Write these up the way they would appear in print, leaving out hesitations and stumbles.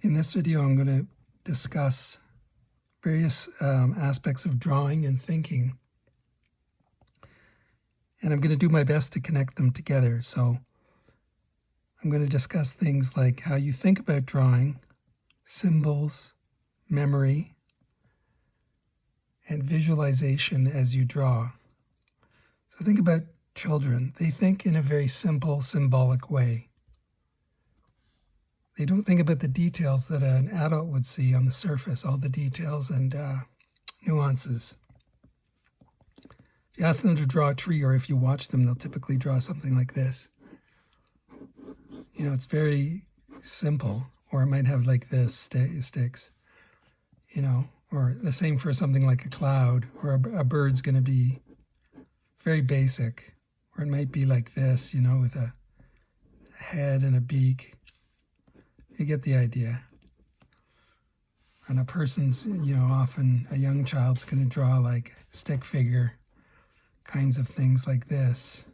In this video, I'm going to discuss various aspects of drawing and thinking. And I'm going to do my best to connect them together. So I'm going to discuss things like how you think about drawing, symbols, memory, and visualization as you draw. So think about children. They think in a very simple, symbolic way. They don't think about the details that an adult would see on the surface, all the details and nuances. If you ask them to draw a tree, or if you watch them, they'll typically draw something like this. You know, it's very simple, or it might have like this, sticks, you know, or the same for something like a cloud, or a bird's going to be very basic, or it might be like this, you know, with a head and a beak. You get the idea. And a person's, you know, often a young child's going to draw like stick figure kinds of things like this.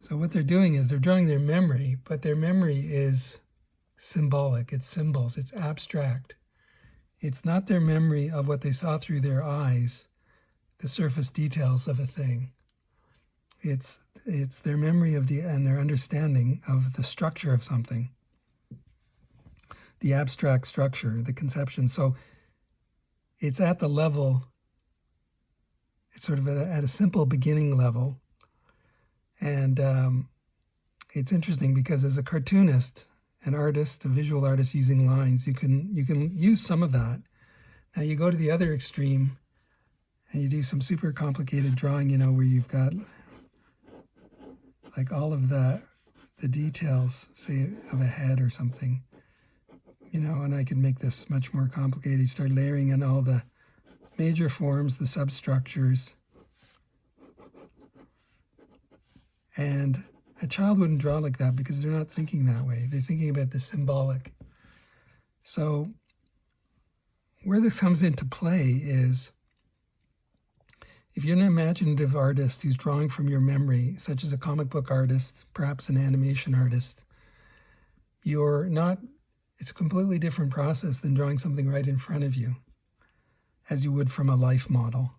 So what they're doing is they're drawing their memory, but their memory is symbolic. It's symbols. It's abstract. It's not their memory of what they saw through their eyes, the surface details of a thing. It's their memory of and their understanding of the structure of something, the abstract structure, the conception. So it's at the level, it's sort of at a simple beginning level. And it's interesting because as a cartoonist, an artist, a visual artist using lines, you can use some of that. Now you go to the other extreme and you do some super complicated drawing, you know, where you've got like all of the details, say, of a head or something, you know, and I can make this much more complicated. You start layering in all the major forms, the substructures. And a child wouldn't draw like that because they're not thinking that way. They're thinking about the symbolic. So where this comes into play is if you're an imaginative artist who's drawing from your memory, such as a comic book artist, perhaps an animation artist, it's a completely different process than drawing something right in front of you, as you would from a life model.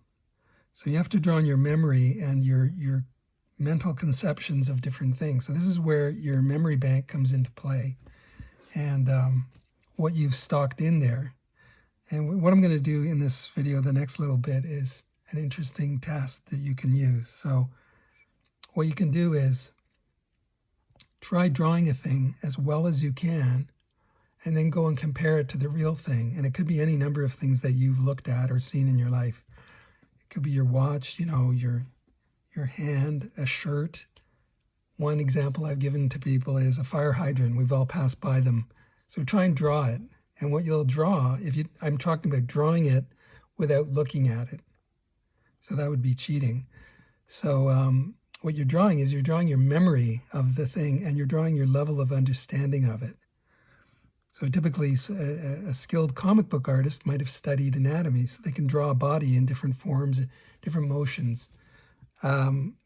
So you have to draw on your memory and your mental conceptions of different things. So this is where your memory bank comes into play, and what you've stocked in there. And what I'm going to do in this video, the next little bit, is an interesting test that you can use. So what you can do is try drawing a thing as well as you can, and then go and compare it to the real thing. And it could be any number of things that you've looked at or seen in your life. It could be your watch, you know, your hand, a shirt. One example I've given to people is a fire hydrant. We've all passed by them. So try and draw it. And what you'll draw, I'm talking about drawing it without looking at it. So that would be cheating. So what you're drawing is you're drawing your memory of the thing, and you're drawing your level of understanding of it. So typically a skilled comic book artist might have studied anatomy, so they can draw a body in different forms, different motions.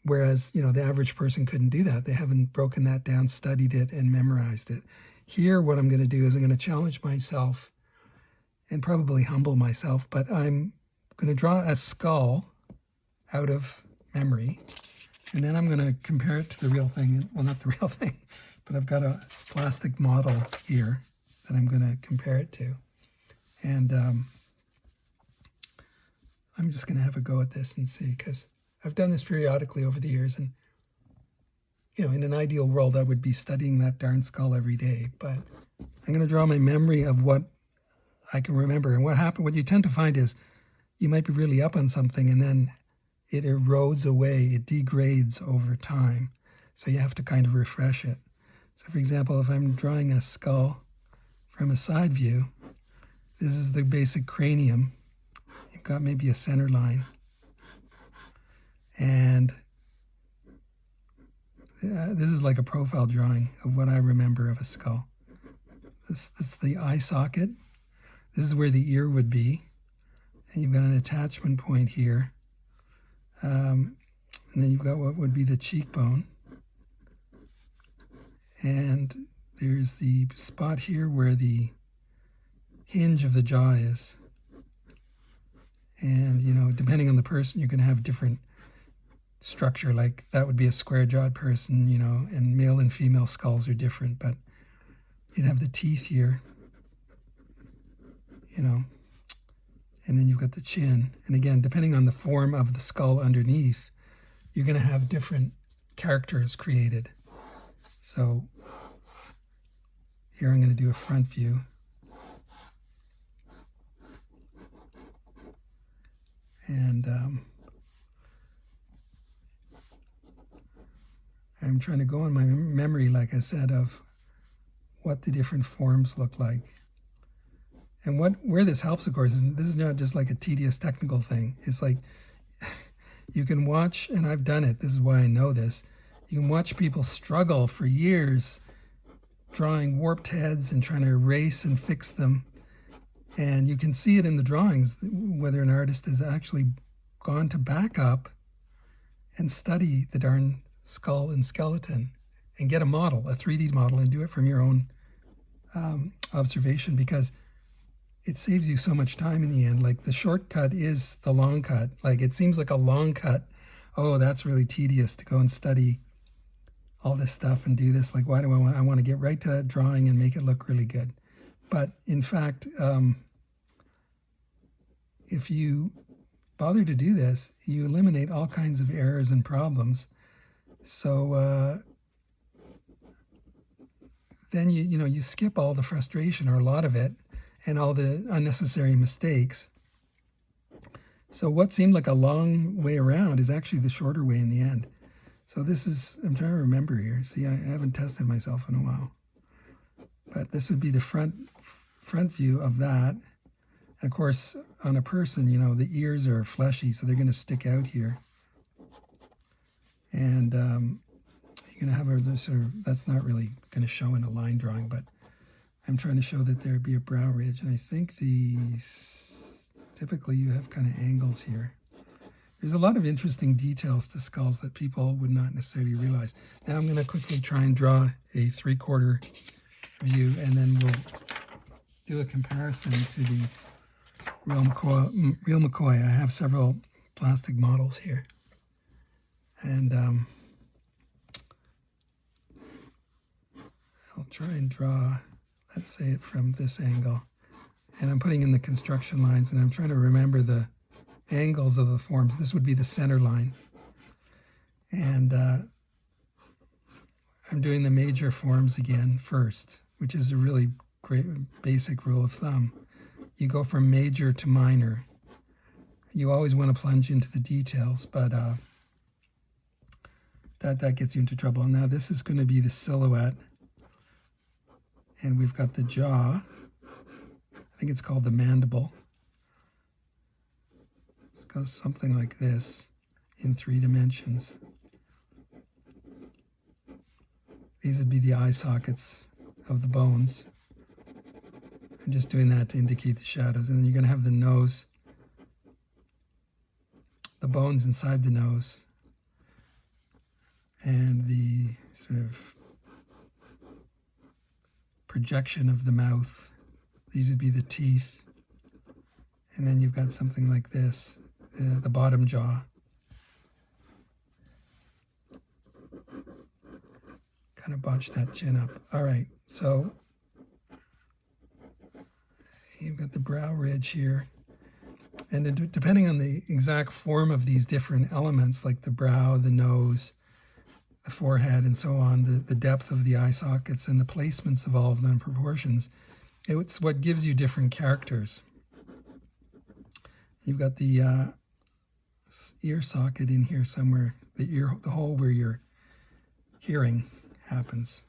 Whereas, you know, the average person couldn't do that. They haven't broken that down, studied it, and memorized it. Here, what I'm going to do is I'm going to challenge myself and probably humble myself, but I'm going to draw a skull out of memory, and then I'm going to compare it to the real thing. Well, not the real thing, but I've got a plastic model here that I'm going to compare it to. And I'm just going to have a go at this and see, because I've done this periodically over the years, and, you know, in an ideal world, I would be studying that darn skull every day, but I'm going to draw my memory of what I can remember. And what you tend to find is you might be really up on something, and then it erodes away, it degrades over time. So you have to kind of refresh it. So for example, if I'm drawing a skull from a side view, this is the basic cranium. You've got maybe a center line. And this is like a profile drawing of what I remember of a skull. This is the eye socket. This is where the ear would be. And you've got an attachment point here. And then you've got what would be the cheekbone. And there's the spot here where the hinge of the jaw is. And, you know, depending on the person, you can have different structure. Like that would be a square-jawed person, you know, and male and female skulls are different. But you'd have the teeth here, you know, and then you've got the chin. And again, depending on the form of the skull underneath, you're going to have different characters created. So here I'm going to do a front view. And I'm trying to go on my memory, like I said, of what the different forms look like. And where this helps, of course, is this is not just like a tedious technical thing. It's like you can watch, and I've done it, this is why I know this, you can watch people struggle for years drawing warped heads and trying to erase and fix them. And you can see it in the drawings, whether an artist has actually gone to back up and study the darn skull and skeleton and get a model, a 3D model, and do it from your own observation, because it saves you so much time in the end. Like the shortcut is the long cut. Like it seems like a long cut. Oh, that's really tedious to go and study all this stuff and do this. Like, why do I want to get right to that drawing and make it look really good? But in fact, if you bother to do this, you eliminate all kinds of errors and problems. So then you skip all the frustration, or a lot of it, and all the unnecessary mistakes. So what seemed like a long way around is actually the shorter way in the end. So this is, I'm trying to remember here. See, I haven't tested myself in a while. But this would be the front view of that. And of course, on a person, you know, the ears are fleshy, so they're going to stick out here. And you're going to have a sort of, that's not really going to show in a line drawing, but I'm trying to show that there'd be a brow ridge. And I think typically you have kind of angles here. There's a lot of interesting details to skulls that people would not necessarily realize. Now I'm going to quickly try and draw a 3/4 view, and then we'll do a comparison to the real McCoy. I have several plastic models here. And I'll try and draw, let's say, it from this angle. And I'm putting in the construction lines, and I'm trying to remember the angles of the forms. This would be the center line. And I'm doing the major forms again first, which is a really great basic rule of thumb. You go from major to minor. You always want to plunge into the details, but that gets you into trouble. Now this is going to be the silhouette, and we've got the jaw. I think it's called the mandible. It goes something like this in 3 dimensions. These would be the eye sockets of the bones. I'm just doing that to indicate the shadows. And then you're going to have the nose, the bones inside the nose, and the sort of projection of the mouth. These would be the teeth. And then you've got something like this, the bottom jaw. Kind of botched that chin up. All right, so you've got the brow ridge here. And depending on the exact form of these different elements, like the brow, the nose, the forehead, and so on, the depth of the eye sockets and the placements of all of them, proportions, it's what gives you different characters. You've got the ear socket in here somewhere, the hole where your hearing happens.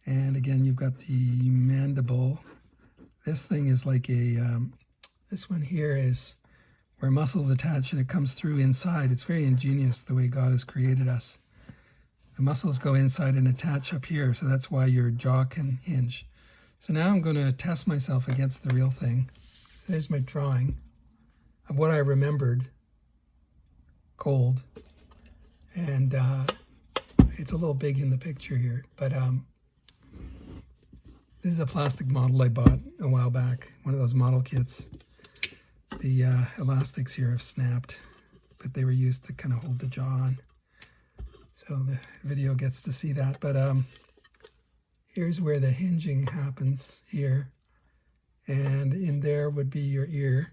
And again, you've got the mandible. This thing is like this one here is where muscles attach and it comes through inside. It's very ingenious the way God has created us. The muscles go inside and attach up here, so that's why your jaw can hinge. So now I'm going to test myself against the real thing. There's my drawing of what I remembered cold. And it's a little big in the picture here, but This is a plastic model I bought a while back, one of those model kits. The elastics here have snapped, but they were used to kind of hold the jaw on. So the video gets to see that. But here's where the hinging happens here. And in there would be your ear.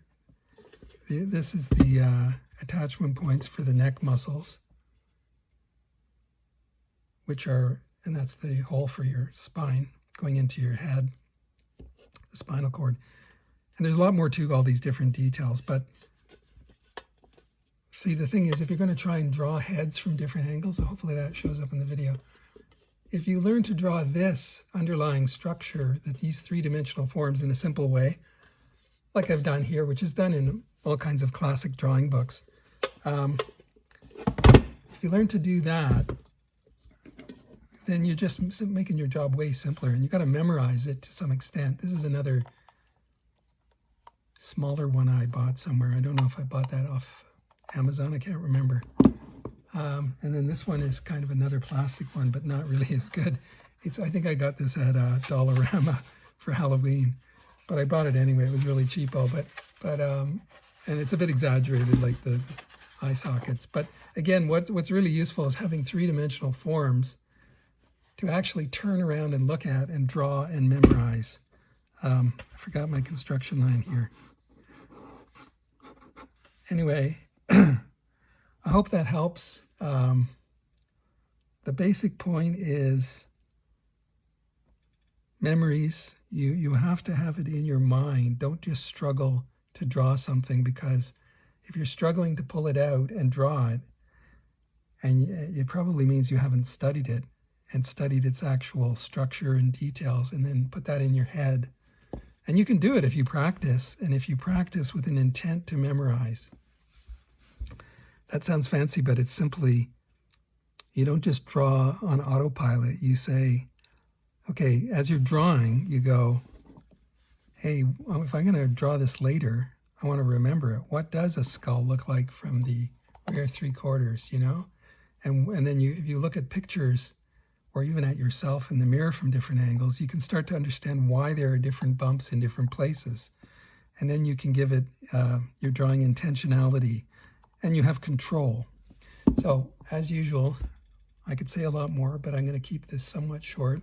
This is the attachment points for the neck muscles, which are, and that's the hole for your spine going into your head, the spinal cord. And there's a lot more to all these different details, but see, the thing is, if you're going to try and draw heads from different angles, so hopefully that shows up in the video. If you learn to draw this underlying structure, that these three-dimensional forms in a simple way, like I've done here, which is done in all kinds of classic drawing books. If you learn to do that, then you're just making your job way simpler, and you've got to memorize it to some extent. This is another smaller one I bought somewhere. I don't know if I bought that off Amazon. I can't remember. And then this one is kind of another plastic one, but not really as good. I think I got this at Dollarama for Halloween, but I bought it anyway. It was really cheapo, but and it's a bit exaggerated, like the eye sockets. But again, what's really useful is having three-dimensional forms to actually turn around and look at and draw and memorize. I forgot my construction line here. Anyway, I hope that helps. The basic point is memories. You have to have it in your mind. Don't just struggle to draw something, because if you're struggling to pull it out and draw it, and it probably means you haven't studied it and studied its actual structure and details, and then put that in your head. And you can do it if you practice, and if you practice with an intent to memorize. That sounds fancy, but it's simply, you don't just draw on autopilot. You say, okay, as you're drawing, you go, hey, if I'm going to draw this later, I want to remember it. What does a skull look like from the rear three-quarters, you know? And then if you look at pictures, or even at yourself in the mirror from different angles, you can start to understand why there are different bumps in different places. And then you can give it your drawing intentionality, and you have control. So, as usual, I could say a lot more, but I'm going to keep this somewhat short.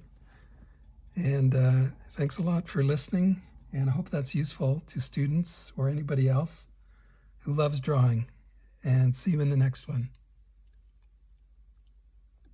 And thanks a lot for listening, and I hope that's useful to students or anybody else who loves drawing. And see you in the next one.